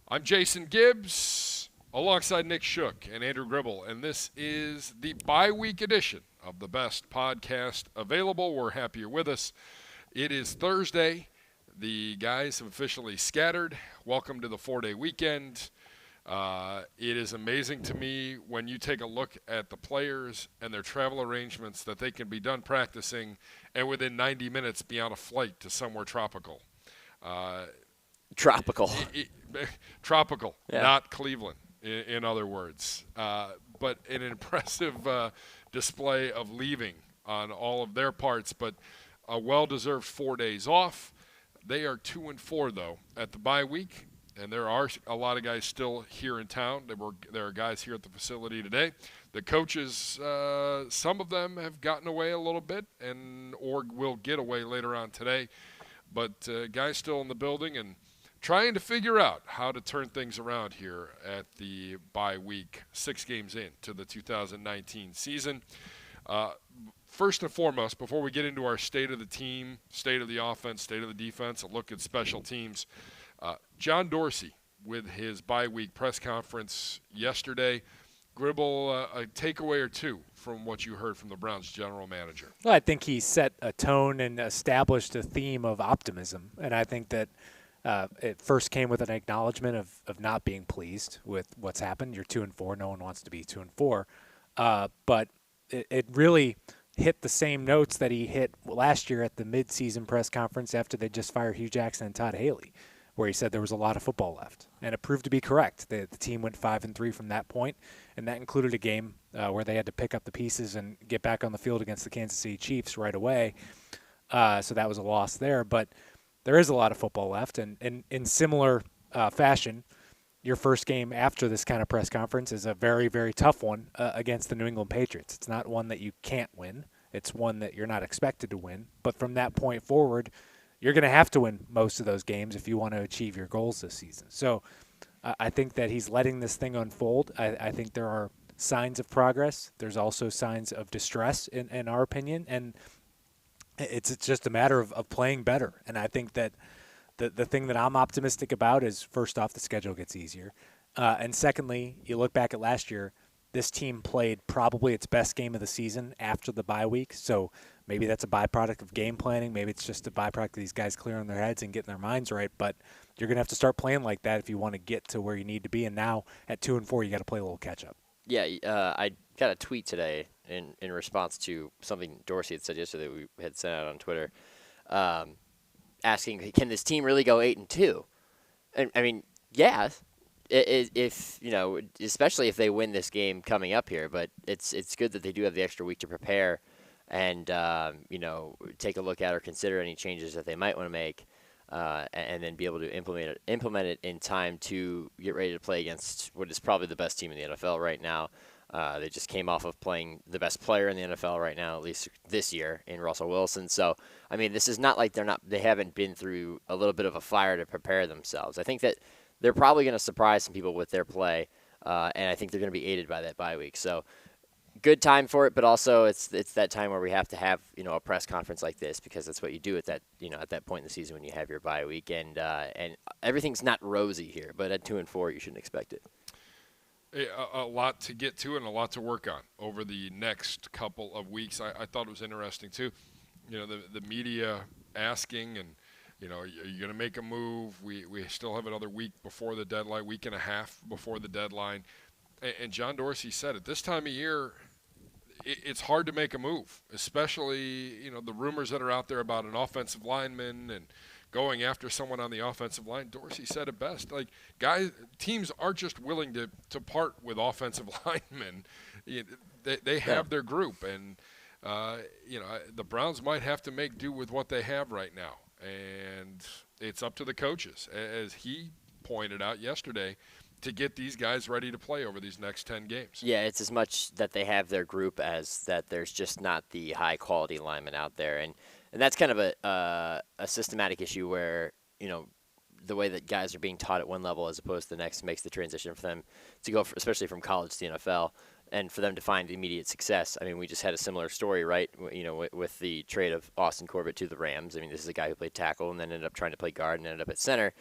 I'm Jason Gibbs, alongside Nick Shook and Andrew Gribble, and this is the bye-week edition of the best podcast available. We're happy you're with us. It is Thursday. The guys have officially scattered. Welcome to the 4-day weekend. It is amazing to me when you take a look at the players and their travel arrangements that they can be done practicing and within 90 minutes be on a flight to somewhere tropical. Tropical. Tropical, Yeah. not Cleveland, in other words. But an impressive display of leaving on all of their parts, but a well-deserved 4 days off. They are 2-4, though, at the bye week, and there are a lot of guys still here in town. There are guys here at the facility today. The coaches, some of them have gotten away a little bit or will get away later on today, but guys still in the building and trying to figure out how to turn things around here at the bye week, 6 games into the 2019 season. First and foremost, before we get into our state of the team, state of the offense, state of the defense, a look at special teams, John Dorsey with his bye week press conference yesterday. Gribble, a takeaway or two from what you heard from the Browns general manager. Well, I think he set a tone and established a theme of optimism, and I think that it first came with an acknowledgement of not being pleased with what's happened. You're 2-4. No one wants to be 2-4. But it really hit the same notes that he hit last year at the midseason press conference after they just fired Hugh Jackson and Todd Haley, where he said there was a lot of football left. And it proved to be correct. The team went 5-3 from that point, and that included a game where they had to pick up the pieces and get back on the field against the Kansas City Chiefs right away. So that was a loss there. But there is a lot of football left, and in similar fashion, your first game after this kind of press conference is a very, very tough one against the New England Patriots. It's not one that you can't win. It's one that you're not expected to win. But from that point forward, you're going to have to win most of those games if you want to achieve your goals this season. So I think that he's letting this thing unfold. I think there are signs of progress. There's also signs of distress, in our opinion, and it's just a matter of playing better. And I think that the thing that I'm optimistic about is, first off, the schedule gets easier. And secondly, you look back at last year, this team played probably its best game of the season after the bye week. So maybe that's a byproduct of game planning. Maybe it's just a byproduct of these guys clearing their heads and getting their minds right. But you're going to have to start playing like that if you want to get to where you need to be. And now at 2-4, you got to play a little catch-up. Yeah, I got a tweet today in response to something Dorsey had said yesterday that we had sent out on Twitter, asking, can this team really go 8-2? And I mean, yeah, if especially if they win this game coming up here. But it's good that they do have the extra week to prepare and take a look at or consider any changes that they might want to make, and then be able to implement it in time to get ready to play against what is probably the best team in the NFL right now. They just came off of playing the best player in the NFL right now, at least this year, in Russell Wilson. So, I mean, this is not like they haven't been through a little bit of a fire to prepare themselves. I think that they're probably going to surprise some people with their play, and I think they're going to be aided by that bye week. So, good time for it, but also it's that time where we have to have a press conference like this, because that's what you do at that point in the season when you have your bye week, and everything's not rosy here. But at 2-4, you shouldn't expect it. A lot to get to and a lot to work on over the next couple of weeks. I thought it was interesting too. The media asking, and are you going to make a move? We still have another week before the deadline, week and a half before the deadline. And John Dorsey said at this time of year, it's hard to make a move, especially the rumors that are out there about an offensive lineman and going after someone on the offensive line. Dorsey said it best. Like, teams aren't just willing to part with offensive linemen. They have their group, and the Browns might have to make do with what they have right now. And it's up to the coaches, as he pointed out yesterday, to get these guys ready to play over these next 10 games. Yeah, it's as much that they have their group as that there's just not the high-quality linemen out there. And that's kind of a systematic issue where, the way that guys are being taught at one level as opposed to the next makes the transition for them to go, especially from college to the NFL, and for them to find immediate success. I mean, we just had a similar story, right, with the trade of Austin Corbett to the Rams. I mean, this is a guy who played tackle and then ended up trying to play guard and ended up at center.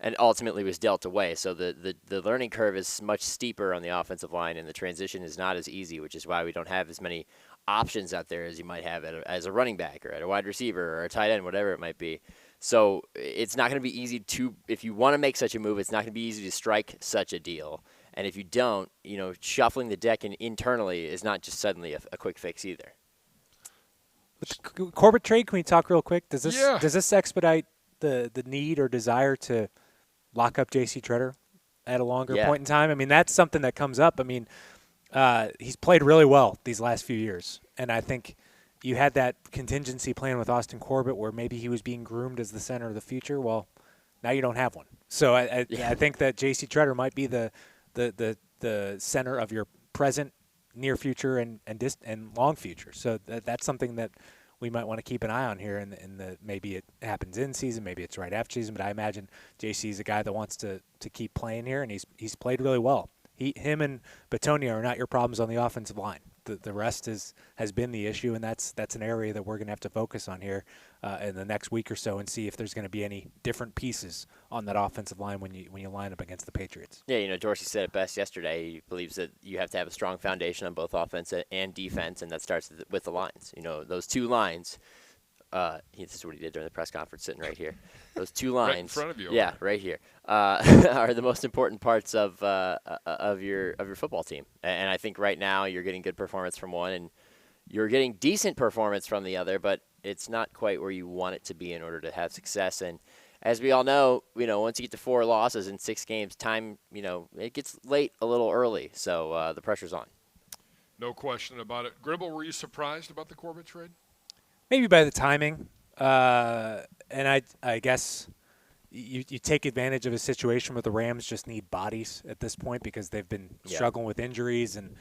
and ultimately was dealt away. So the learning curve is much steeper on the offensive line, and the transition is not as easy, which is why we don't have as many options out there as you might have as a running back or at a wide receiver or a tight end, whatever it might be. So it's not going to be easy to, if you want to make such a move, it's not going to be easy to strike such a deal. And if you don't, shuffling the deck internally is not just suddenly a quick fix either. The Corbett trade, can we talk real quick? Does Yeah. this expedite the need or desire to lock up J.C. Tretter at a longer point in time? I mean, that's something that comes up. I mean, he's played really well these last few years, and I think you had that contingency plan with Austin Corbett where maybe he was being groomed as the center of the future. Well, now you don't have one. So I think that J.C. Tretter might be the center of your present, near future, and long future. So that's something that we might want to keep an eye on here. And maybe it happens in season, maybe it's right after season. But I imagine JC is a guy that wants to keep playing here, and he's played really well. Him and Batonia are not your problems on the offensive line. The rest has been the issue, and that's an area that we're going to have to focus on here in the next week or so and see if there's going to be any different pieces on that offensive line when you line up against the Patriots. Yeah, Dorsey said it best yesterday. He believes that you have to have a strong foundation on both offense and defense, and that starts with the lines. Those two lines. This is what he did during the press conference, sitting right here. Those two lines, right in front of you. Yeah, right here, are the most important parts of your football team. And I think right now you're getting good performance from one, and you're getting decent performance from the other, but it's not quite where you want it to be in order to have success. And as we all know, once you get to 4 losses in 6 games, time, it gets late a little early. So the pressure's on. No question about it. Gribble, were you surprised about the Corbett trade? Maybe by the timing, and I guess you take advantage of a situation where the Rams just need bodies at this point because they've been struggling with injuries, and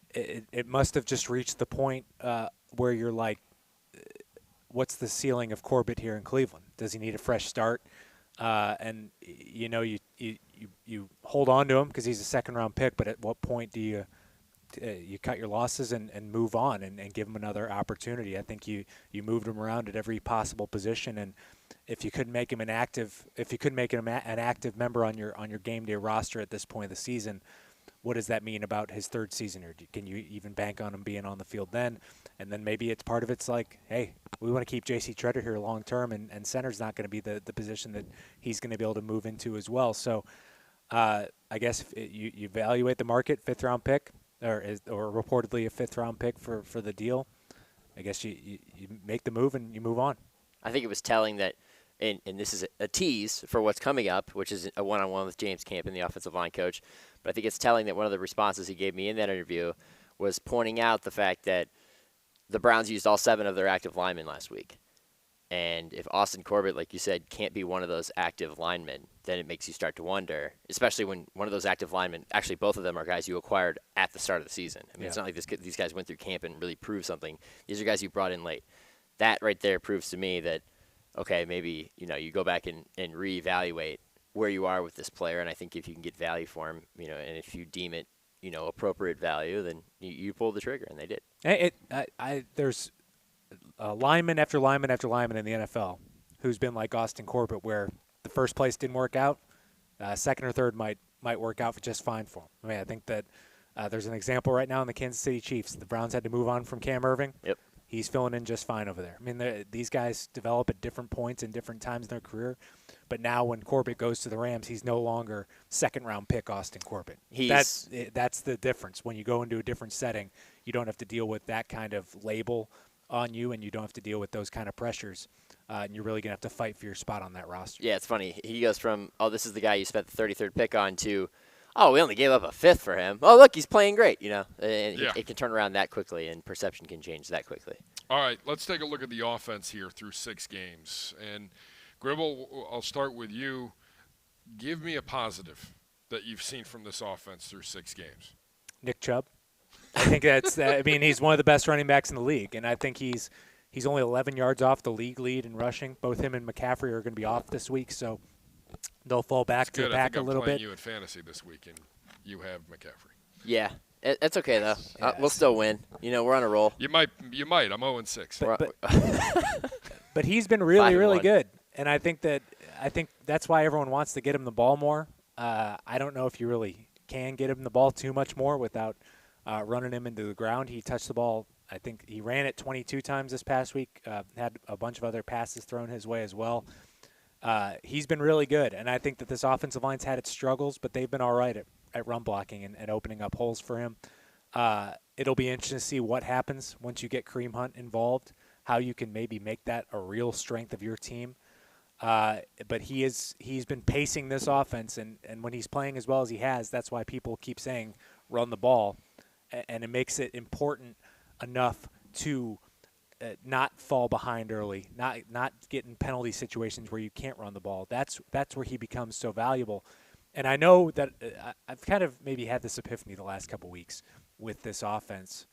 it must have just reached the point where you're like, what's the ceiling of Corbett here in Cleveland? Does he need a fresh start? And you hold on to him because he's a 2nd-round pick, but at what point do you cut your losses and move on and give him another opportunity? I think you moved him around at every possible position, and if you couldn't make him an active member on your game day roster at this point of the season, what does that mean about his 3rd season? Or can you even bank on him being on the field then? And then maybe it's part of it's like, hey, we want to keep J.C. Tretter here long term, and center's not going to be the position that he's going to be able to move into as well. So I guess if you evaluate the market, 5th-round pick, or reportedly a 5th-round pick for the deal, I guess you make the move and you move on. I think it was telling that, and this is a tease for what's coming up, which is a one-on-one with James Campen, the offensive line coach, but I think it's telling that one of the responses he gave me in that interview was pointing out the fact that the Browns used all 7 of their active linemen last week. And if Austin Corbett, like you said, can't be one of those active linemen, then it makes you start to wonder, especially when one of those active linemen, actually both of them are guys you acquired at the start of the season. I mean, It's not like these guys went through camp and really proved something. These are guys you brought in late. That right there proves to me that, okay, maybe you go back and reevaluate where you are with this player, and I think if you can get value for him, and if you deem it, appropriate value, then you pull the trigger, and they did. There's lineman after lineman after lineman in the NFL who's been like Austin Corbett, where the first place didn't work out, 2nd or 3rd might work out just fine for him. I mean, I think that there's an example right now in the Kansas City Chiefs. The Browns had to move on from Cam Irving. Yep. He's filling in just fine over there. I mean, these guys develop at different points and different times in their career, but now when Corbett goes to the Rams, he's no longer 2nd-round pick Austin Corbett. That's the difference. When you go into a different setting, you don't have to deal with that kind of label on you, and you don't have to deal with those kind of pressures, and you're really going to have to fight for your spot on that roster. Yeah, it's funny. He goes from, this is the guy you spent the 33rd pick on, to, we only gave up a 5th for him. Oh, look, he's playing great, And it can turn around that quickly, and perception can change that quickly. All right, let's take a look at the offense here through 6 games. And, Gribble, I'll start with you. Give me a positive that you've seen from this offense through 6 games. Nick Chubb. I think that's. He's one of the best running backs in the league, and I think he's only 11 yards off the league lead in rushing. Both him and McCaffrey are going to be off this week, so they'll fall back to the pack a little bit. I'm playing you in fantasy this week, and you have McCaffrey. Yeah, it's okay though. We'll still win. We're on a roll. You might. I'm 0-6. But he's been really good, and I think that I think that's why everyone wants to get him the ball more. I don't know if you really can get him the ball too much more without running him into the ground. He touched the ball. I think he ran it 22 times this past week, had a bunch of other passes thrown his way as well. He's been really good, and I think that this offensive line's had its struggles, but they've been all right at run blocking and opening up holes for him. It'll be interesting to see what happens once you get Kareem Hunt involved, how you can maybe make that a real strength of your team. But he's been pacing this offense, and when he's playing as well as he has, that's why people keep saying run the ball, and it makes it important enough to not fall behind early, not get in penalty situations where you can't run the ball. That's where he becomes so valuable. And I know that I've kind of maybe had this epiphany the last couple weeks with this offense.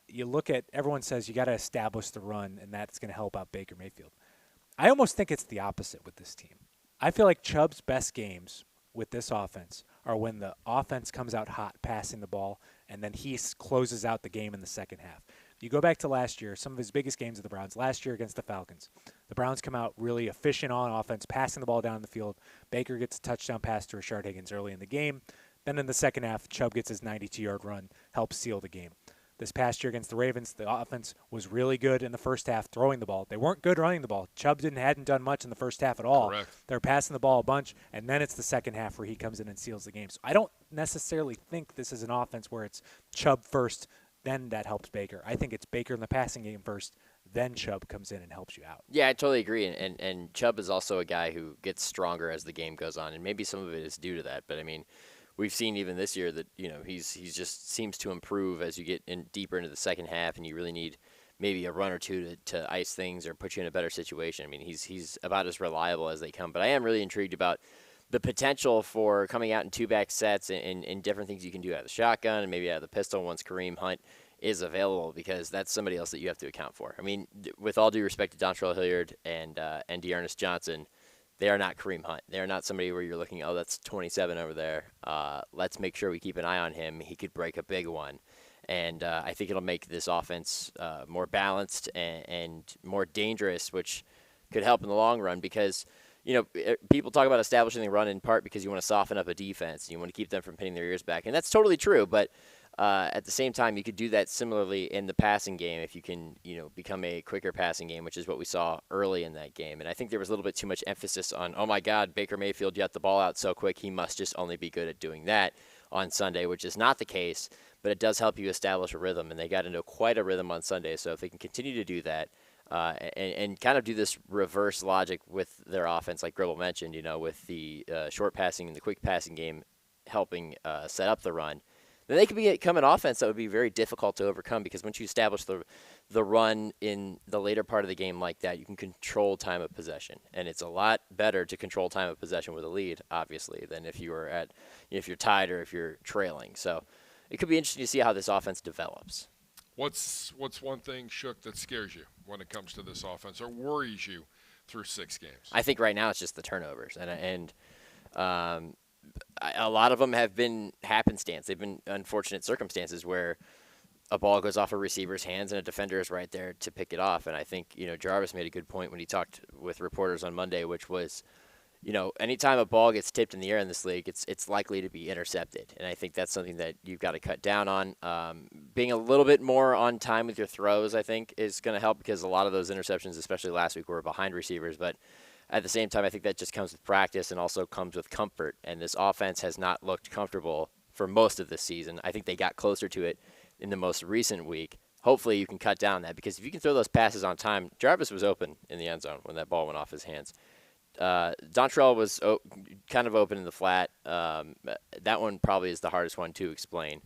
You look at, everyone says you got to establish the run, and that's going to help out Baker Mayfield. I almost think it's the opposite with this team. I feel like Chubb's best games with this offense are when the offense comes out hot passing the ball, and then he closes out the game in the second half. You go back to last year, some of his biggest games of the Browns, last year against the Falcons. The Browns come out really efficient on offense, passing the ball down the field. Baker gets a touchdown pass to Rashard Higgins early in the game. Then in the second half, Chubb gets his 92-yard run, helps seal the game. This past year against the Ravens, the offense was really good in the first half throwing the ball. They weren't good running the ball. Chubb hadn't done much in the first half at all. Correct. They're passing the ball a bunch, and then it's the second half where he comes in and seals the game. So I don't necessarily think this is an offense where it's Chubb first, then that helps Baker. I think it's Baker in the passing game first, then Chubb comes in and helps you out. Yeah, I totally agree. And Chubb is also a guy who gets stronger as the game goes on, and maybe some of it is due to that. But, I mean, we've seen even this year that, you know, he's just seems to improve as you get in deeper into the second half, and you really need maybe a run or two to ice things or put you in a better situation. I mean, he's about as reliable as they come. But I am really intrigued about the potential for coming out in two-back sets and different things you can do out of the shotgun and maybe out of the pistol once Kareem Hunt is available, because that's somebody else that you have to account for. I mean, with all due respect to Dontrell Hilliard and Dearness Johnson, they are not Kareem Hunt. They are not somebody where you're looking, oh, that's 27 over there. Let's make sure we keep an eye on him. He could break a big one. And I think it'll make this offense more balanced and more dangerous, which could help in the long run, because – you know, people talk about establishing the run in part because you want to soften up a defense. You want to keep them from pinning their ears back. And that's totally true. But at the same time, you could do that similarly in the passing game if you can, you know, become a quicker passing game, which is what we saw early in that game. And I think there was a little bit too much emphasis on, oh, my God, Baker Mayfield got the ball out so quick. He must just only be good at doing that on Sunday, which is not the case. But it does help you establish a rhythm. And they got into quite a rhythm on Sunday. So if they can continue to do that, and kind of do this reverse logic with their offense, like Gribble mentioned, you know, with the short passing and the quick passing game helping set up the run, then they could become an offense that would be very difficult to overcome, because once you establish the run in the later part of the game like that, you can control time of possession. And it's a lot better to control time of possession with a lead, obviously, than if you're tied or if you're trailing. So it could be interesting to see how this offense develops. What's one thing, Shook, that scares you when it comes to this offense or worries you through 6 games? I think right now it's just the turnovers, and a lot of them have been happenstance. They've been unfortunate circumstances where a ball goes off a receiver's hands and a defender is right there to pick it off. And I think, you know, Jarvis made a good point when he talked with reporters on Monday, which was, you know, anytime a ball gets tipped in the air in this league, it's likely to be intercepted. And I think that's something that you've got to cut down on. Being a little bit more on time with your throws, I think, is going to help, because a lot of those interceptions, especially last week, were behind receivers. But at the same time, I think that just comes with practice and also comes with comfort. And this offense has not looked comfortable for most of this season. I think they got closer to it in the most recent week. Hopefully you can cut down that, because if you can throw those passes on time, Jarvis was open in the end zone when that ball went off his hands. Dontrell was kind of open in the flat. That one probably is the hardest one to explain.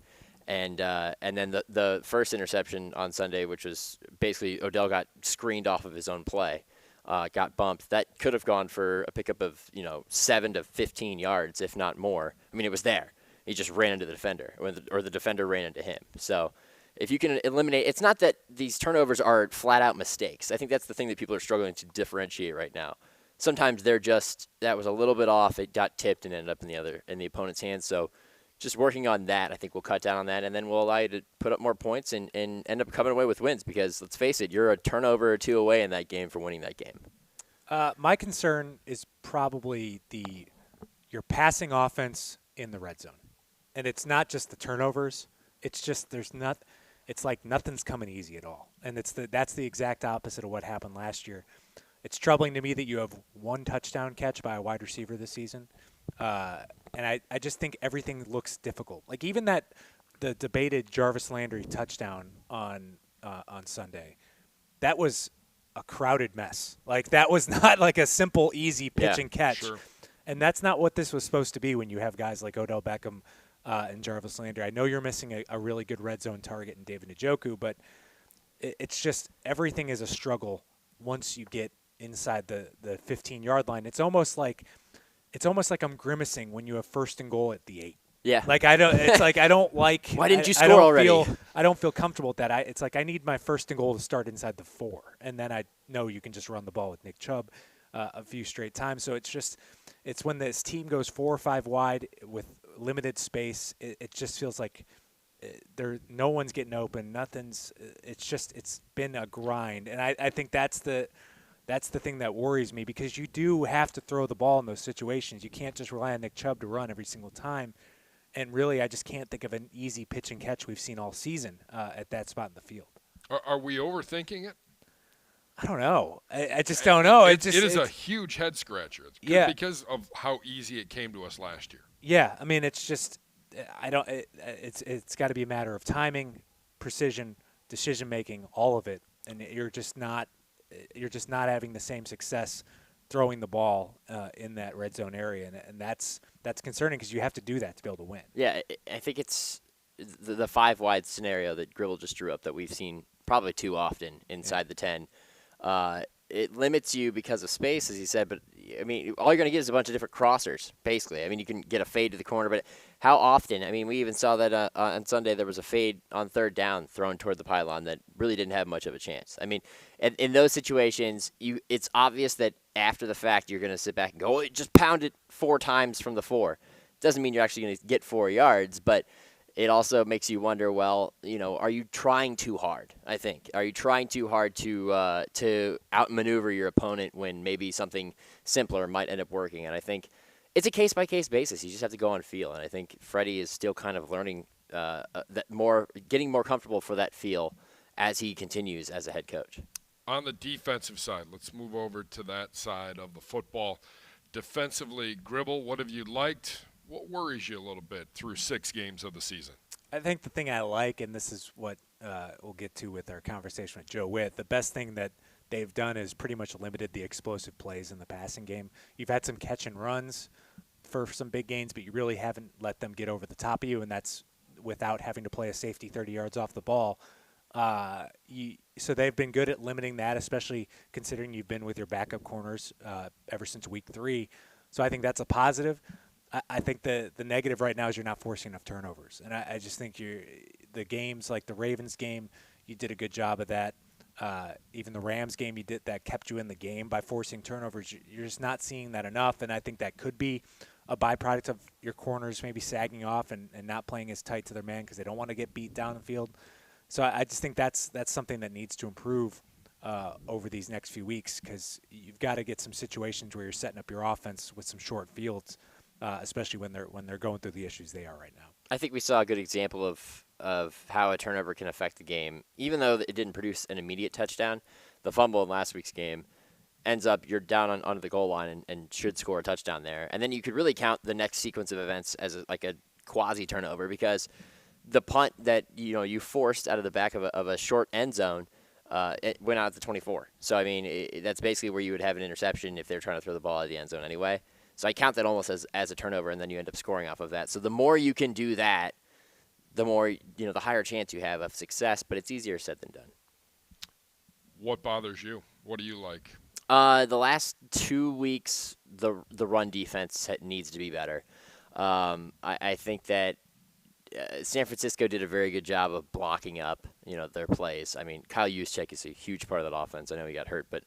And then the first interception on Sunday, which was basically Odell got screened off of his own play, got bumped. That could have gone for a pickup of, you know, 7 to 15 yards, if not more. I mean, it was there. He just ran into the defender, or the defender ran into him. So if you can eliminate – it's not that these turnovers are flat-out mistakes. I think that's the thing that people are struggling to differentiate right now. Sometimes they're just, that was a little bit off, it got tipped and ended up in the opponent's hands. So just working on that, I think we'll cut down on that, and then we'll allow you to put up more points and end up coming away with wins, because let's face it, you're a turnover or two away in that game for winning that game. My concern is probably your passing offense in the red zone, and it's not just the turnovers. It's just it's like nothing's coming easy at all, and that's the exact opposite of what happened last year. It's troubling to me that you have one touchdown catch by a wide receiver this season, and I just think everything looks difficult. Like even the debated Jarvis Landry touchdown on Sunday, that was a crowded mess. Like that was not like a simple, easy pitch and catch. Sure. And that's not what this was supposed to be when you have guys like Odell Beckham and Jarvis Landry. I know you're missing a really good red zone target in David Njoku, but it's just everything is a struggle once you get inside the 15-yard line. It's almost like I'm grimacing when you have first and goal at the 8. Yeah. Like I don't. It's like I don't like. Why didn't you I score don't already? I don't feel comfortable with that. It's like I need my first and goal to start inside the 4, and then I know you can just run the ball with Nick Chubb a few straight times. So it's when this team goes 4 or 5 wide with limited space. It just feels like no one's getting open. Nothing's. It's been a grind, and I think that's the thing that worries me, because you do have to throw the ball in those situations. You can't just rely on Nick Chubb to run every single time. And really, I just can't think of an easy pitch and catch we've seen all season at that spot in the field. Are we overthinking it? I don't know. I just don't know. It is a huge head scratcher. It's because of how easy it came to us last year. Yeah, I mean, it's just it's got to be a matter of timing, precision, decision making, all of it, and you're just not having the same success throwing the ball in that red zone area, and that's concerning, because you have to do that to be able to win. Yeah, I think it's the 5 wide scenario that Gribble just drew up that we've seen probably too often inside the 10. It limits you because of space, as you said, but I mean, all you're going to get is a bunch of different crossers, basically. I mean, you can get a fade to the corner, but how often? I mean, we even saw that on Sunday there was a fade on 3rd down thrown toward the pylon that really didn't have much of a chance. I mean, in those situations, it's obvious that after the fact you're going to sit back and go, oh, just pound it 4 times from the 4. Doesn't mean you're actually going to get 4 yards, but it also makes you wonder, well, are you trying too hard, I think? Are you trying too hard to outmaneuver your opponent when maybe something simpler might end up working? And I think it's a case-by-case basis. You just have to go on feel. And I think Freddie is still kind of learning getting more comfortable for that feel as he continues as a head coach. On the defensive side, let's move over to that side of the football. Defensively, Gribble, what have you liked? What worries you a little bit through 6 games of the season? I think the thing I like, and this is what we'll get to with our conversation with Joe Witt, the best thing that they've done is pretty much limited the explosive plays in the passing game. You've had some catch and runs for some big gains, but you really haven't let them get over the top of you, and that's without having to play a safety 30 yards off the ball. So they've been good at limiting that, especially considering you've been with your backup corners ever since week 3. So I think that's a positive. I think the negative right now is you're not forcing enough turnovers. And I just think the games like the Ravens game, you did a good job of that. Even the Rams game, that kept you in the game by forcing turnovers. You're just not seeing that enough, and I think that could be a byproduct of your corners maybe sagging off and not playing as tight to their man because they don't want to get beat down the field. So I just think that's something that needs to improve over these next few weeks, because you've got to get some situations where you're setting up your offense with some short fields, especially when they're going through the issues they are right now. I think we saw a good example of how a turnover can affect the game. Even though it didn't produce an immediate touchdown, the fumble in last week's game ends up you're down onto the goal line and should score a touchdown there. And then you could really count the next sequence of events as a quasi-turnover, because the punt that you forced out of the back of a short end zone, it went out at the 24. So, I mean, that's basically where you would have an interception if they're trying to throw the ball out of the end zone anyway. So I count that almost as a turnover, and then you end up scoring off of that. So the more you can do that, the more, the higher chance you have of success, but it's easier said than done. What bothers you? What do you like? The last 2 weeks, the run defense needs to be better. I think that San Francisco did a very good job of blocking up, their plays. I mean, Kyle Juszczyk is a huge part of that offense. I know he got hurt, but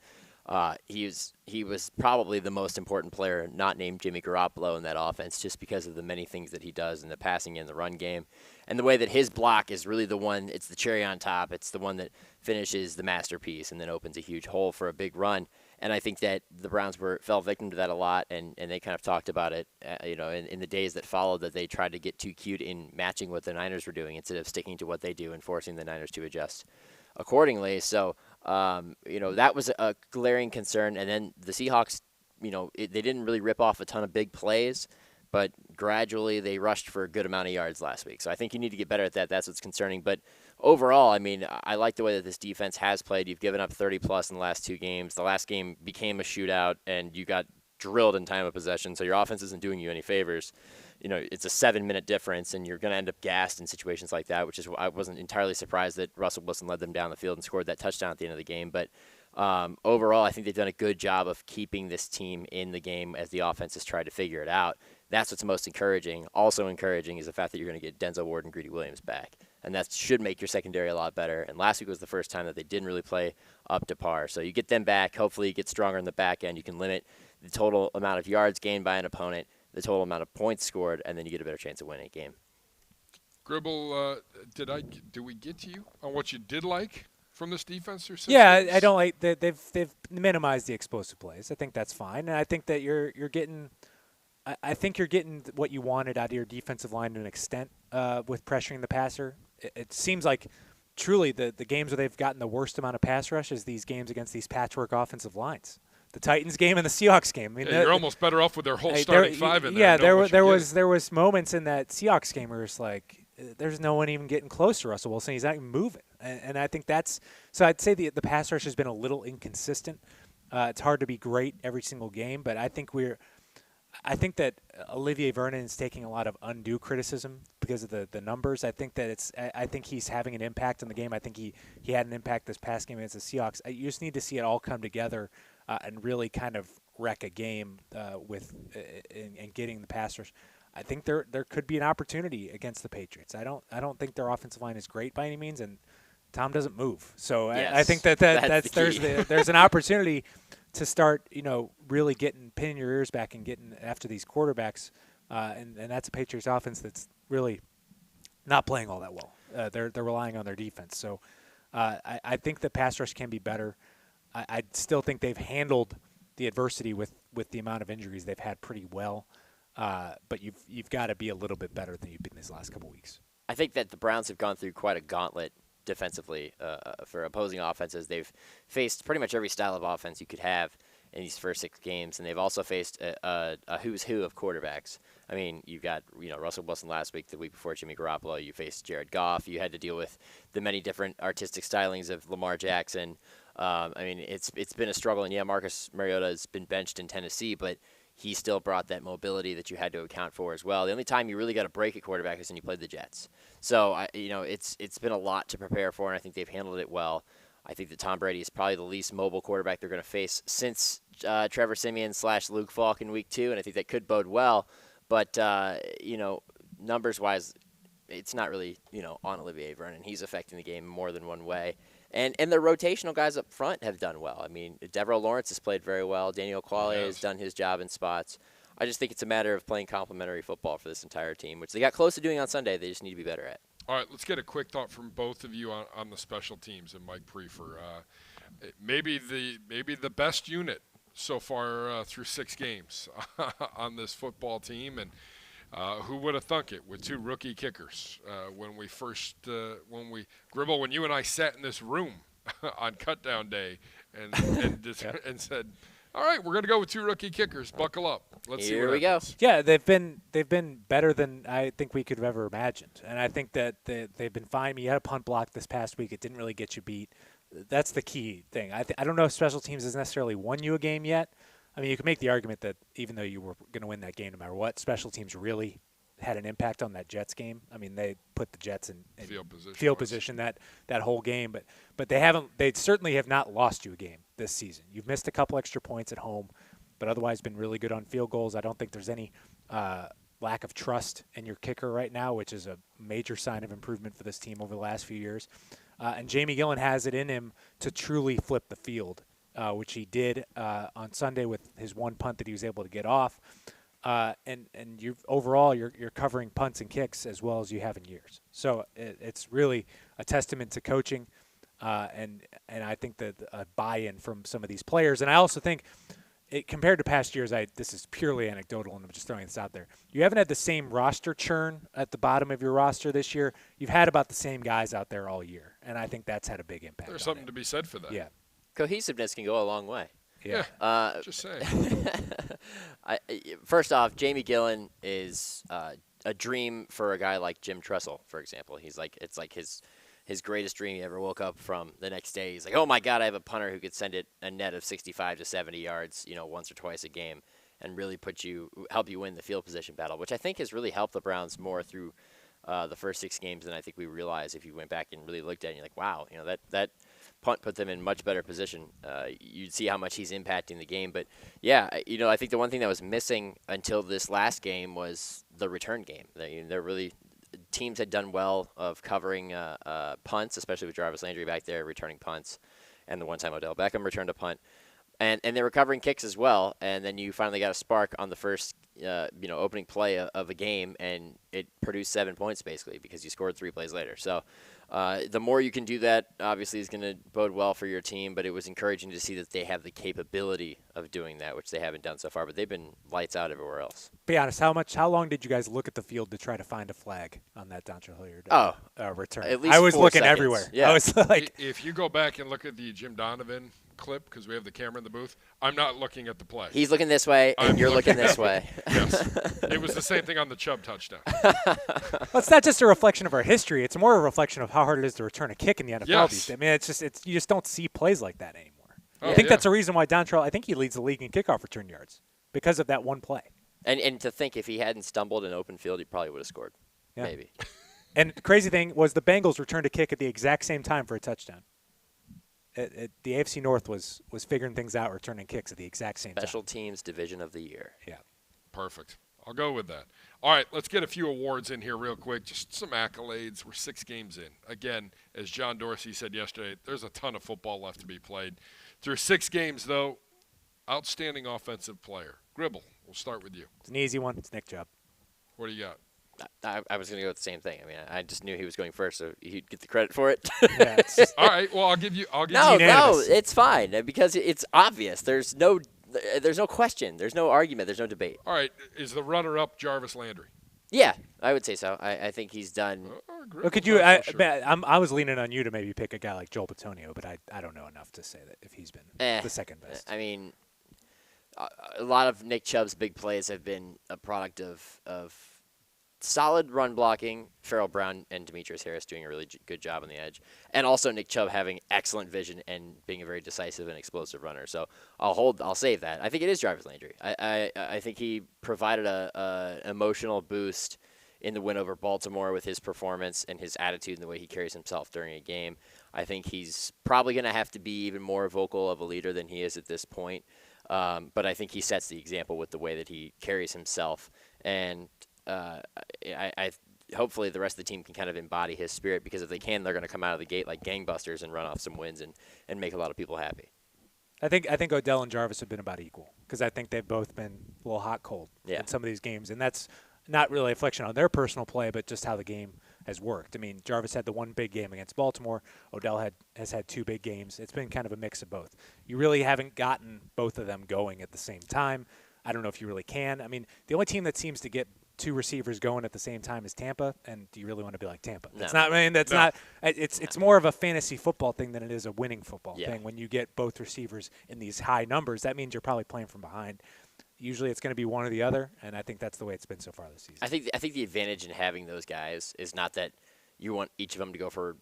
he was probably the most important player not named Jimmy Garoppolo in that offense, just because of the many things that he does in the passing and the run game. And the way that his block is really the one, it's the cherry on top. It's the one that finishes the masterpiece and then opens a huge hole for a big run. And I think that the Browns fell victim to that a lot, and they kind of talked about it, in the days that followed, that they tried to get too cute in matching what the Niners were doing instead of sticking to what they do and forcing the Niners to adjust accordingly. So, that was a glaring concern. And then the Seahawks, they didn't really rip off a ton of big plays, but gradually they rushed for a good amount of yards last week. So I think you need to get better at that. That's what's concerning. But overall, I mean, I like the way that this defense has played. You've given up 30-plus in the last 2 games. The last game became a shootout, and you got drilled in time of possession, so your offense isn't doing you any favors. It's a 7-minute difference, and you're going to end up gassed in situations like that, which is why I wasn't entirely surprised that Russell Wilson led them down the field and scored that touchdown at the end of the game. But overall, I think they've done a good job of keeping this team in the game as the offense has tried to figure it out. That's what's most encouraging. Also encouraging is the fact that you're going to get Denzel Ward and Greedy Williams back, and that should make your secondary a lot better. And last week was the first time that they didn't really play up to par. So you get them back. Hopefully you get stronger in the back end. You can limit the total amount of yards gained by an opponent, the total amount of points scored, and then you get a better chance of winning a game. Gribble, did we get to you on what you did like from this defense? Or Yeah, I don't like that they've minimized the explosive plays. I think that's fine, and I think that you're getting. I think you're getting what you wanted out of your defensive line to an extent with pressuring the passer. It seems like truly the games where they've gotten the worst amount of pass rush is these games against these patchwork offensive lines. The Titans game and the Seahawks game. I mean, you're almost better off with their whole starting 5 in there. Yeah, there was moments in that Seahawks game where it's like there's no one even getting close to Russell Wilson. He's not even moving, and I think that's so. I'd say the pass rush has been a little inconsistent. It's hard to be great every single game, but I think that Olivier Vernon is taking a lot of undue criticism because of the numbers. I think he's having an impact on the game. I think he had an impact this past game against the Seahawks. You just need to see it all come together and really kind of wreck a game and getting the pass rush. I think there could be an opportunity against the Patriots. I don't think their offensive line is great by any means, and Tom doesn't move. So yes, I think there's an opportunity to start, really pinning your ears back and getting after these quarterbacks, and that's a Patriots offense that's really not playing all that well. They're relying on their defense. So I think the pass rush can be better. I still think they've handled the adversity with the amount of injuries they've had pretty well, but you've got to be a little bit better than you've been these last couple weeks. I think that the Browns have gone through quite a gauntlet defensively for opposing offenses. They've faced pretty much every style of offense you could have in these first 6 games, and they've also faced a who's who of quarterbacks. I mean, you've got Russell Wilson last week, the week before Jimmy Garoppolo. You faced Jared Goff. You had to deal with the many different artistic stylings of Lamar Jackson. I mean, it's been a struggle, and yeah, Marcus Mariota has been benched in Tennessee, but he still brought that mobility that you had to account for as well. The only time you really got a break at quarterback is when you played the Jets. So, it's been a lot to prepare for, and I think they've handled it well. I think that Tom Brady is probably the least mobile quarterback they're going to face since Trevor Siemian / Luke Falk in week 2, and I think that could bode well. But, numbers-wise, it's not really, on Olivier Vernon. He's affecting the game more than one way. And the rotational guys up front have done well. I mean, Devereaux Lawrence has played very well. Daniel Quale has done his job in spots. I just think it's a matter of playing complementary football for this entire team, which they got close to doing on Sunday. They just need to be better at. All right, let's get a quick thought from both of you on the special teams and Mike Prefer. Maybe the best unit so far through 6 games on this football team, and who would have thunk it with 2 rookie kickers when Gribble, when you and I sat in this room on cutdown day and said, all right, we're going to go with 2 rookie kickers. Buckle up. Let's see. Here we go. Yeah, they've been better than I think we could have ever imagined, and I think that they've been fine. I mean, you had a punt block this past week; it didn't really get you beat. That's the key thing. I don't know if special teams has necessarily won you a game yet. I mean, you can make the argument that even though you were going to win that game no matter what, special teams really had an impact on that Jets game. I mean, they put the Jets in field position that whole game, but they certainly have not lost you a game this season. You've missed a couple extra points at home, but otherwise been really good on field goals. I don't think there's any lack of trust in your kicker right now, which is a major sign of improvement for this team over the last few years. And Jamie Gillen has it in him to truly flip the field, which he did on Sunday with his one punt that he was able to get off. And overall you're covering punts and kicks as well as you have in years. So it's really a testament to coaching. and I think that a buy-in from some of these players. And I also think, compared to past years, this is purely anecdotal, and I'm just throwing this out there. You haven't had the same roster churn at the bottom of your roster this year. You've had about the same guys out there all year, and I think that's had a big impact. There's something to be said for that. Yeah. Cohesiveness can go a long way. Yeah. Just saying. First off, Jamie Gillen is a dream for a guy like Jim Tressel, for example. It's like his greatest dream he ever woke up from the next day. He's like, oh my God, I have a punter who could send it a net of 65 to 70 yards, once or twice a game, and really help you win the field position battle, which I think has really helped the Browns more through the first 6 games than I think we realized if you went back and really looked at it. And you're like, wow, that punt put them in much better position. You'd see how much he's impacting the game. But, yeah, I think the one thing that was missing until this last game was the return game. Teams had done well of covering punts, especially with Jarvis Landry back there returning punts, and the one time Odell Beckham returned a punt. And they were covering kicks as well, and then you finally got a spark on the first opening play of a game, and it produced 7 points basically because you scored 3 plays later. So the more you can do that, obviously, is going to bode well for your team, but it was encouraging to see that they have the capability of doing that, which they haven't done so far, but they've been lights out everywhere else. Be honest, how long did you guys look at the field to try to find a flag on that Dontrell Hilliard return? At least I was 4 looking seconds. everywhere. Yeah. I was like, if you go back and look at the Jim Donovan clip, because we have the camera in the booth, I'm not looking at the play. He's looking this way, and you're looking this way. Yes. It was the same thing on the Chubb touchdown. well, it's not just a reflection of our history. It's more a reflection of how hard it is to return a kick in the NFL Yes. these days. I mean, you just don't see plays like that anymore. Oh, I think that's the reason why Dontrell, I think he leads the league in kickoff return yards because of that one play. And to think if he hadn't stumbled in open field, he probably would have scored. Yeah. Maybe. And the crazy thing was the Bengals returned a kick at the exact same time for a touchdown. The AFC North was figuring things out, returning kicks at the exact same Special time. Teams Division of the Year. Yeah. Perfect. I'll go with that. All right, let's get a few awards in here real quick. Just some accolades. We're 6 games in. Again, as John Dorsey said yesterday, there's a ton of football left to be played. Through 6 games, though, outstanding offensive player. Gribble, we'll start with you. It's an easy one. It's Nick Chubb. What do you got? I was going to go with the same thing. I mean, I just knew he was going first, so he'd get the credit for it. Yeah, it's just, All right, well, I'll give you No, unanimous. it's fine because it's obvious. There's no question. There's no argument. There's no debate. All right, is the runner-up Jarvis Landry? Yeah, I would say so. I think he's done. Well, could you? I was leaning on you to maybe pick a guy like Joel Bitonio, but I don't know enough to say that if he's been the second best. I mean, a lot of Nick Chubb's big plays have been a product of solid run blocking, Farrell Brown and Demetrius Harris doing a really good job on the edge, and also Nick Chubb having excellent vision and being a very decisive and explosive runner. So I'll save that. I think it is Jarvis Landry. I think he provided a emotional boost in the win over Baltimore with his performance and his attitude and the way he carries himself during a game. I think he's probably going to have to be even more vocal of a leader than he is at this point. But I think he sets the example with the way that he carries himself, and I hopefully the rest of the team can kind of embody his spirit, because if they can, they're going to come out of the gate like gangbusters and run off some wins and make a lot of people happy. I think Odell and Jarvis have been about equal, because I think they've both been a little hot cold in some of these games, and that's not really a reflection on their personal play, but just how the game has worked. I mean, Jarvis had the one big game against Baltimore. Odell has had 2 big games. It's been kind of a mix of both. You really haven't gotten both of them going at the same time. I don't know if you really can. I mean, the only team that seems to get 2 receivers going at the same time is Tampa, and do you really want to be like Tampa? No. It's not. I mean, that's not. It's more of a fantasy football thing than it is a winning football thing. When you get both receivers in these high numbers, that means you're probably playing from behind. Usually, it's going to be one or the other, and I think that's the way it's been so far this season. I think the advantage in having those guys is not that you want each of them to go for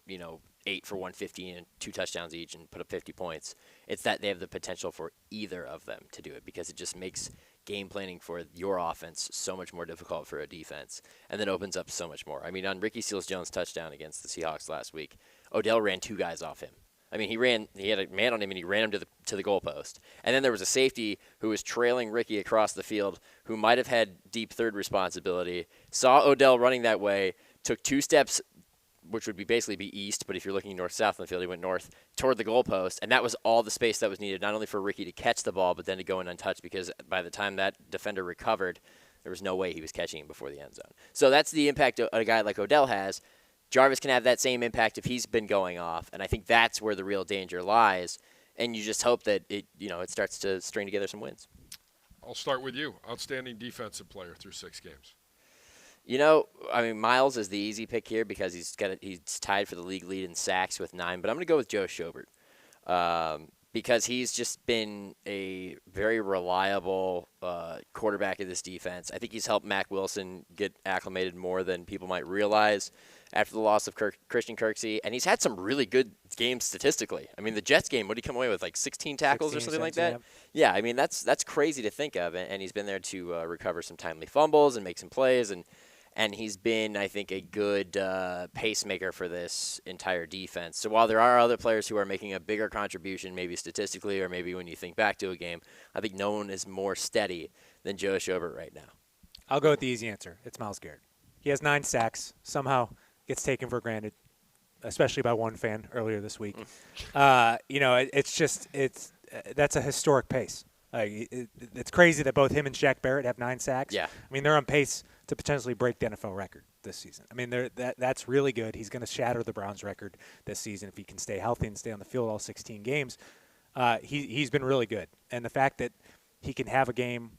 8 for 150 and 2 touchdowns each and put up 50 points. It's that they have the potential for either of them to do it, because it just makes game planning for your offense so much more difficult for a defense, and then opens up so much more. I mean, on Ricky Seals-Jones' touchdown against the Seahawks last week, Odell ran 2 guys off him. I mean, he had a man on him, and he ran him to the goalpost. And then there was a safety who was trailing Ricky across the field, who might have had deep third responsibility, saw Odell running that way, took 2 steps, which would basically be east, but if you're looking north-south in the field, he went north toward the goalpost, and that was all the space that was needed, not only for Ricky to catch the ball, but then to go in untouched, because by the time that defender recovered, there was no way he was catching him before the end zone. So that's the impact a guy like Odell has. Jarvis can have that same impact if he's been going off, and I think that's where the real danger lies. And you just hope that it starts to string together some wins. I'll start with you. Outstanding defensive player through 6 games. Miles is the easy pick here because he's tied for the league lead in sacks with 9, but I'm going to go with Joe Schobert because he's just been a very reliable quarterback of this defense. I think he's helped Mac Wilson get acclimated more than people might realize after the loss of Christian Kirksey, and he's had some really good games statistically. I mean, the Jets game, what did he come away with, like 16 tackles 16, or something like that? Yeah. Yeah, I mean, that's crazy to think of, and he's been there to recover some timely fumbles and make some plays, and he's been, I think, a good pacemaker for this entire defense. So while there are other players who are making a bigger contribution, maybe statistically or maybe when you think back to a game, I think no one is more steady than Joe Schobert right now. I'll go with the easy answer. It's Myles Garrett. He has 9 sacks. Somehow gets taken for granted, especially by one fan earlier this week. That's a historic pace. It's crazy that both him and Shaq Barrett have 9 sacks. Yeah. I mean, they're on pace to potentially break the NFL record this season. I mean, that's really good. He's going to shatter the Browns record this season if he can stay healthy and stay on the field all 16 games. He's been really good. And the fact that he can have a game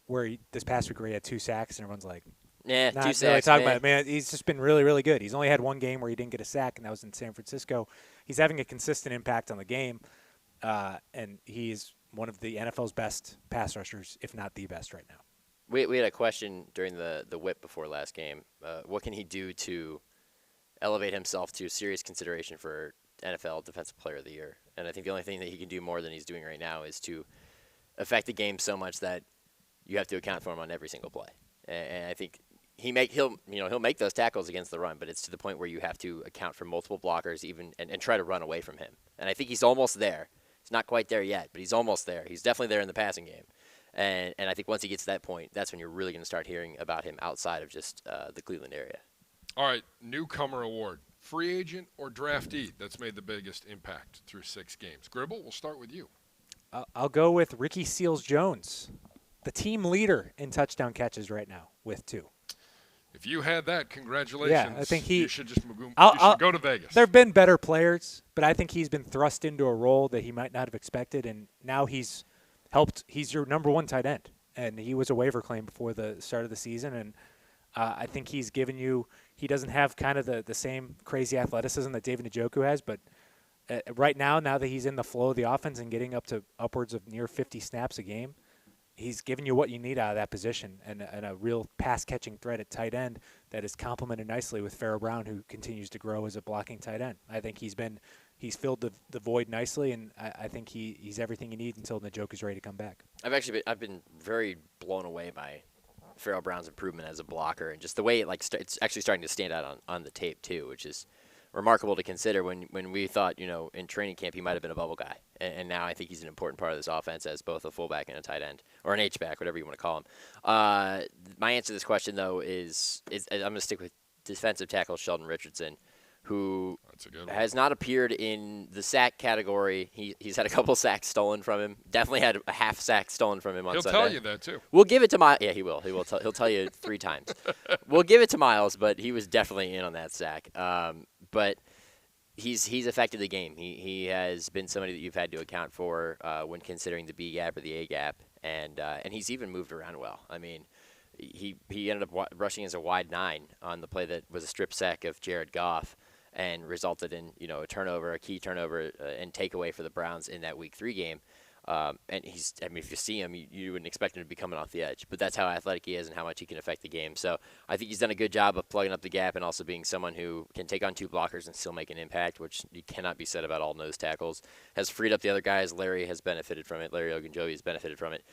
where this past week where he had 2 sacks and everyone's like, Yeah, not 2 really sacks, talking about it, man. He's just been really, really good. He's only had 1 game where he didn't get a sack, and that was in San Francisco. He's having a consistent impact on the game, and he's one of the NFL's best pass rushers, if not the best right now. We had a question during the whip before last game. What can he do to elevate himself to serious consideration for NFL Defensive Player of the Year? And I think the only thing that he can do more than he's doing right now is to affect the game so much that you have to account for him on every single play. And I think he'll make those tackles against the run, but it's to the point where you have to account for multiple blockers and try to run away from him. And I think he's almost there. He's not quite there yet, but he's almost there. He's definitely there in the passing game. And I think once he gets to that point, that's when you're really going to start hearing about him outside of just the Cleveland area. All right, newcomer award. Free agent or draftee that's made the biggest impact through 6 games? Gribble, we'll start with you. I'll go with Ricky Seals-Jones, the team leader in touchdown catches right now with 2. If you had that, congratulations. Yeah, I think you should just go to Vegas. There have been better players, but I think he's been thrust into a role that he might not have expected, and now he's helped. He's your number 1 tight end, and he was a waiver claim before the start of the season, and I think he's given you – he doesn't have kind of the same crazy athleticism that David Njoku has, but right now that he's in the flow of the offense and getting up to upwards of near 50 snaps a game, he's giving you what you need out of that position and a real pass-catching threat at tight end that is complemented nicely with Pharaoh Brown, who continues to grow as a blocking tight end. I think he's filled the void nicely, and I think he's everything you need until Njoku's ready to come back. I've been very blown away by Pharaoh Brown's improvement as a blocker and just the way it's actually starting to stand out on the tape too, which is remarkable to consider when we thought, in training camp he might have been a bubble guy. And now I think he's an important part of this offense as both a fullback and a tight end, or an H-back, whatever you want to call him. My answer to this question, though, is I'm going to stick with defensive tackle Sheldon Richardson, who has not appeared in the sack category. He's had a couple sacks stolen from him. Definitely had a half sack stolen from him on Sunday. He'll tell you that, too. We'll give it to Miles. Yeah, he will. He'll tell you 3 times. We'll give it to Miles, but he was definitely in on that sack. But he's affected the game. He has been somebody that you've had to account for when considering the B gap or the A gap, and he's even moved around well. I mean, he ended up rushing as a wide 9 on the play that was a strip sack of Jared Goff, and resulted in a key turnover and takeaway for the Browns in that Week 3 game. And if you see him, you wouldn't expect him to be coming off the edge. But that's how athletic he is and how much he can affect the game. So I think he's done a good job of plugging up the gap and also being someone who can take on 2 blockers and still make an impact, which you cannot be said about all nose tackles. Has freed up the other guys. Larry has benefited from it. Larry Ogunjobi has benefited from it.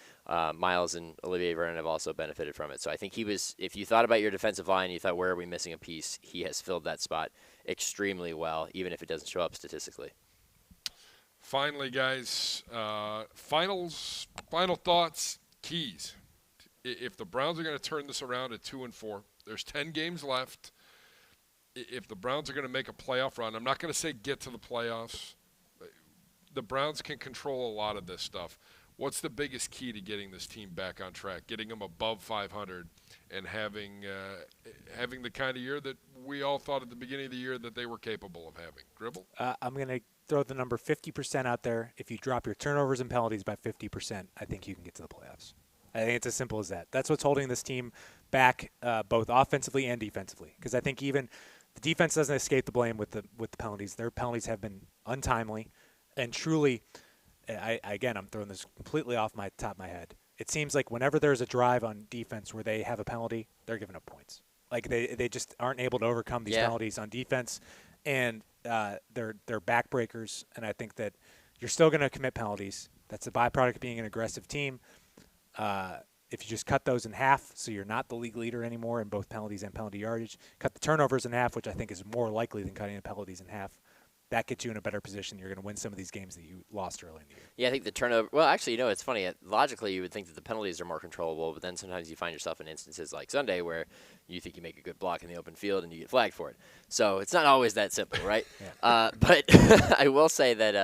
Miles and Olivier Vernon have also benefited from it. So I think if you thought about your defensive line, you thought, where are we missing a piece? He has filled that spot extremely well, even if it doesn't show up statistically. Finally, guys, final thoughts, keys. If the Browns are going to turn this around at 2-4, there's 10 games left. If the Browns are going to make a playoff run, I'm not going to say get to the playoffs. The Browns can control a lot of this stuff. What's the biggest key to getting this team back on track, getting them above 500, and having the kind of year that we all thought at the beginning of the year that they were capable of having. Gribble? I'm going to throw the number 50% out there. If you drop your turnovers and penalties by 50%, I think you can get to the playoffs. I think it's as simple as that. That's what's holding this team back, both offensively and defensively. Because I think even the defense doesn't escape the blame with the penalties. Their penalties have been untimely, and truly, I'm throwing this completely off my top of my head. It seems like whenever there's a drive on defense where they have a penalty, they're giving up points. Like they just aren't able to overcome these penalties on defense, and they're backbreakers. And I think that you're still going to commit penalties. That's a byproduct of being an aggressive team. If you just cut those in half, so you're not the league leader anymore in both penalties and penalty yardage, cut the turnovers in half, which I think is more likely than cutting the penalties in half. That gets you in a better position. You're going to win some of these games that you lost early in the year. Yeah, I think the turnover – well, actually, it's funny. Logically, you would think that the penalties are more controllable, but then sometimes you find yourself in instances like Sunday where you think you make a good block in the open field and you get flagged for it. So it's not always that simple, right? But I will say that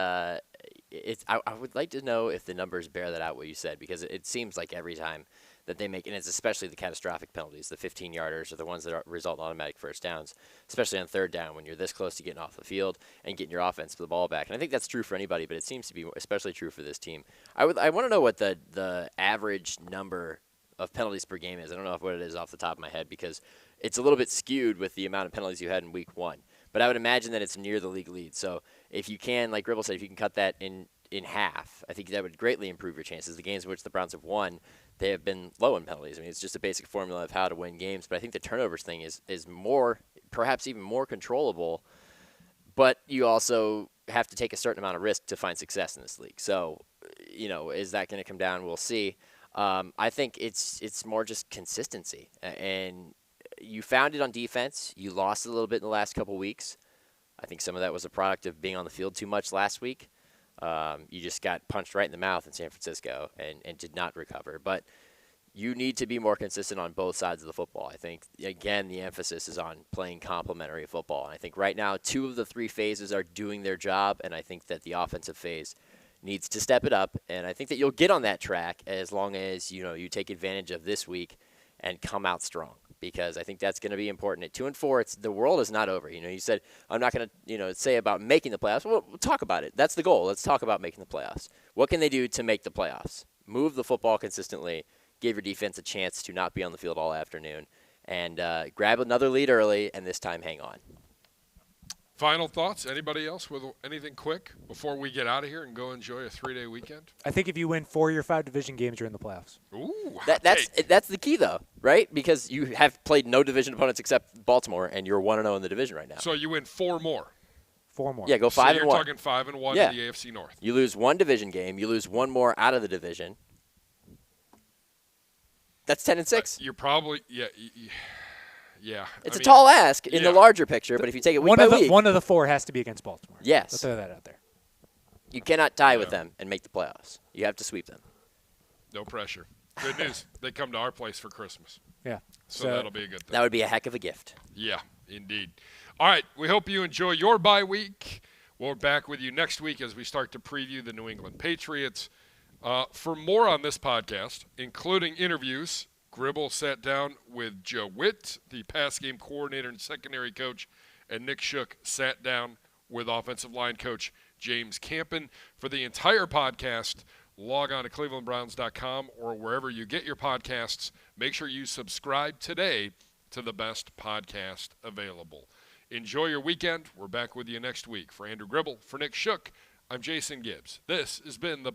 I would like to know if the numbers bear that out, what you said, because it seems like every time that they make – and it's especially the catastrophic penalties, the 15-yarders are the ones that result in automatic first downs, especially on third down when you're this close to getting off the field and getting your offense to the ball back. And I think that's true for anybody, but it seems to be especially true for this team. I want to know what the average number of penalties per game is. I don't know what it is off the top of my head because it's a little bit skewed with the amount of penalties you had in week one. But I would imagine that it's near the league lead. So if you can, like Gribble said, if you can cut that in half, I think that would greatly improve your chances. The games in which the Browns have won, they have been low in penalties. I mean, it's just a basic formula of how to win games. But I think the turnovers thing is more, perhaps even more controllable. But you also have to take a certain amount of risk to find success in this league. So, is that going to come down? We'll see. I think it's more just consistency. And you found it on defense. You lost a little bit in the last couple weeks. I think some of that was a product of being on the field too much last week. You just got punched right in the mouth in San Francisco and did not recover. But you need to be more consistent on both sides of the football. I think, again, the emphasis is on playing complementary football. And I think right now 2 of the 3 phases are doing their job, and I think that the offensive phase needs to step it up. And I think that you'll get on that track as long as, you take advantage of this week and come out strong, because I think that's going to be important. At 2-4, the world is not over. You said, I'm not going to, say about making the playoffs. Well, we'll talk about it. That's the goal. Let's talk about making the playoffs. What can they do to make the playoffs? Move the football consistently, give your defense a chance to not be on the field all afternoon, and grab another lead early, and this time hang on. Final thoughts? Anybody else with anything quick before we get out of here and go enjoy a 3-day weekend? I think if you win 4 of your 5 division games, you're in the playoffs. Ooh, that's the key, though, right? Because you have played no division opponents except Baltimore, and you're 1-0 in the division right now. So you win 4 more. 4 more. Yeah, go 5-1. So you're talking 5-1 in the AFC North. You lose 1 division game. You lose 1 more out of the division. That's 10-6. You're probably It's a tall ask in the larger picture, but if you take it week by week, one of the 4 has to be against Baltimore. Yes, Let's throw that out there. You cannot tie with them and make the playoffs. You have to sweep them. No pressure. Good news. They come to our place for Christmas. Yeah. So that'll be a good thing. That would be a heck of a gift. Yeah, indeed. All right. We hope you enjoy your bye week. We're back with you next week as we start to preview the New England Patriots. For more on this podcast, including interviews, Gribble sat down with Joe Witt, the pass game coordinator and secondary coach, and Nick Shook sat down with offensive line coach James Campen. For the entire podcast, log on to clevelandbrowns.com or wherever you get your podcasts. Make sure you subscribe today to the best podcast available. Enjoy your weekend. We're back with you next week. For Andrew Gribble, for Nick Shook, I'm Jason Gibbs. This has been the